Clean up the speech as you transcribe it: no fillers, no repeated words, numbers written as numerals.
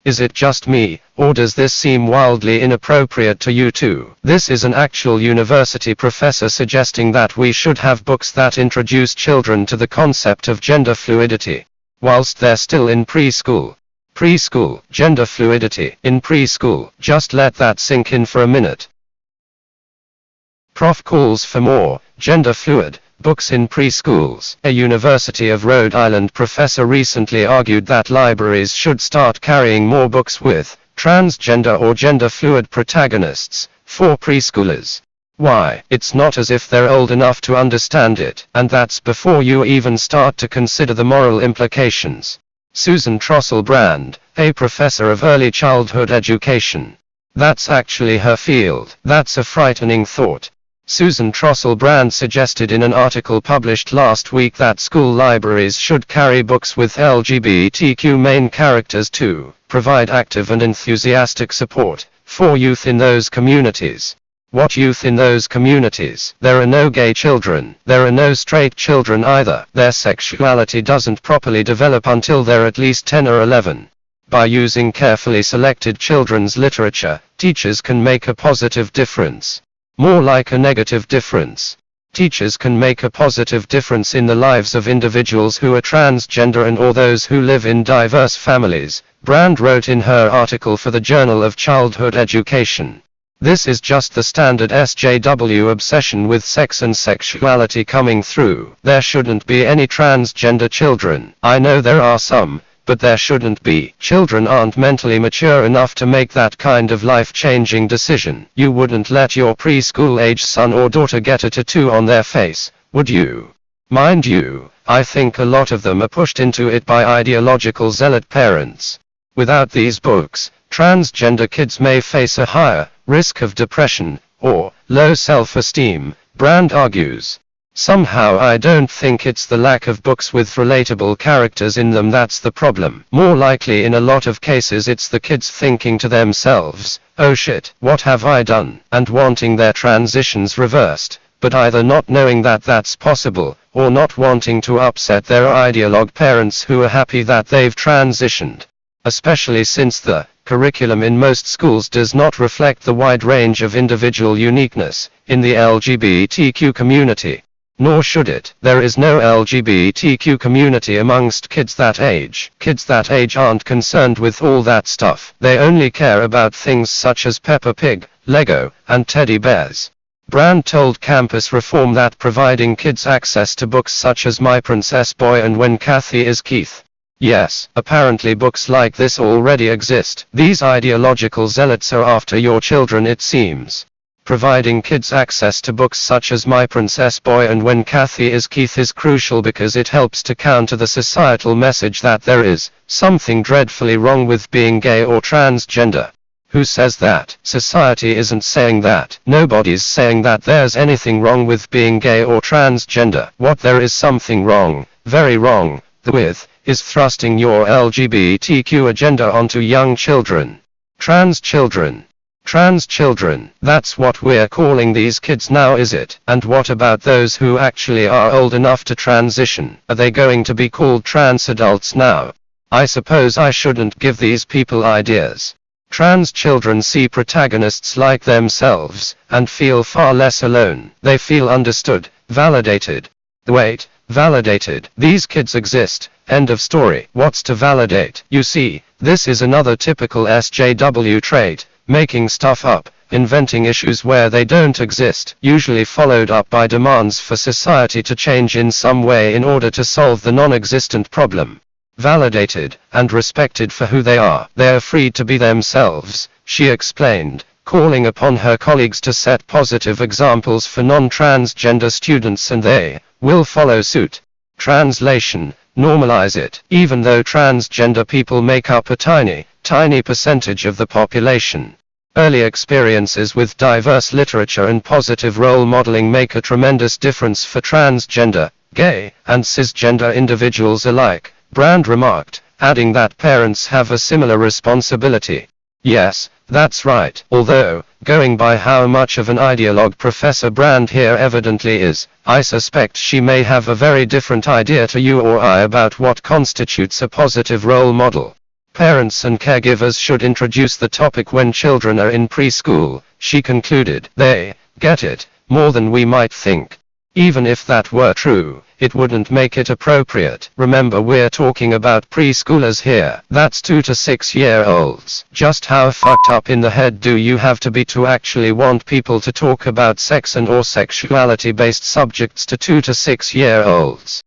Is it just me, or does this seem wildly inappropriate to you too? This is an actual university professor suggesting that we should have books that introduce children to the concept of gender fluidity, whilst they're still in preschool. Preschool, gender fluidity, in preschool, just let that sink in for a minute. Prof calls for more, gender fluid, books in preschools. A University of Rhode Island professor recently argued that libraries should start carrying more books with transgender or gender fluid protagonists for preschoolers. Why? It's not as if they're old enough to understand it, and that's before you even start to consider the moral implications. Susan Trossel-Brand, a professor of early childhood education. That's actually her field. That's a frightening thought. Susan Trossel-Brand suggested in an article published last week that school libraries should carry books with LGBTQ main characters to provide active and enthusiastic support for youth in those communities. What youth in those communities? There are no gay children. There are no straight children either. Their sexuality doesn't properly develop until they're at least 10 or 11. By using carefully selected children's literature, teachers can make a positive difference. More like a negative difference. Teachers can make a positive difference in the lives of individuals who are transgender and or those who live in diverse families, Brand wrote in her article for the Journal of Childhood Education. This is just the standard SJW obsession with sex and sexuality coming through. There shouldn't be any transgender children. I know there are some, but there shouldn't be. Children aren't mentally mature enough to make that kind of life-changing decision. You wouldn't let your preschool-age son or daughter get a tattoo on their face, would you? Mind you, I think a lot of them are pushed into it by ideological zealot parents. Without these books, transgender kids may face a higher risk of depression or low self-esteem, Brand argues. Somehow I don't think it's the lack of books with relatable characters in them that's the problem. More likely in a lot of cases it's the kids thinking to themselves, oh shit, what have I done? And wanting their transitions reversed, but either not knowing that that's possible, or not wanting to upset their ideologue parents who are happy that they've transitioned. Especially since the curriculum in most schools does not reflect the wide range of individual uniqueness in the LGBTQ community. Nor should it. There is no LGBTQ community amongst kids that age. Kids that age aren't concerned with all that stuff. They only care about things such as Peppa Pig, Lego, and teddy bears. Brand told Campus Reform that providing kids access to books such as My Princess Boy and When Kathy is Keith. Yes, apparently books like this already exist. These ideological zealots are after your children, it seems. Providing kids access to books such as My Princess Boy and When Kathy is Keith is crucial because it helps to counter the societal message that there is something dreadfully wrong with being gay or transgender. Who says that? Society isn't saying that. Nobody's saying that there's anything wrong with being gay or transgender. What there is something wrong, very wrong, with, is thrusting your LGBTQ agenda onto young children. Trans children. Trans children, that's what we're calling these kids now, is it? And what about those who actually are old enough to transition? Are they going to be called trans adults now? I suppose I shouldn't give these people ideas. Trans children see protagonists like themselves, and feel far less alone. They feel understood, validated. Wait, validated. These kids exist. End of story. What's to validate? You see, this is another typical SJW trait. Making stuff up, inventing issues where they don't exist, usually followed up by demands for society to change in some way in order to solve the non-existent problem. Validated and respected for who they are, they are free to be themselves, she explained, calling upon her colleagues to set positive examples for non-transgender students and they will follow suit. Translation, normalize it. Even though transgender people make up a tiny percentage of the population. Early experiences with diverse literature and positive role modeling make a tremendous difference for transgender, gay, and cisgender individuals alike, Brand remarked, adding that parents have a similar responsibility. Yes, that's right. Although, going by how much of an ideologue Professor Brand here evidently is, I suspect she may have a very different idea to you or I about what constitutes a positive role model. Parents and caregivers should introduce the topic when children are in preschool, she concluded. They get it more than we might think. Even if that were true, it wouldn't make it appropriate. Remember, we're talking about preschoolers here. That's 2 to 6 year olds. Just how fucked up in the head do you have to be to actually want people to talk about sex and or sexuality based subjects to 2 to 6 year olds?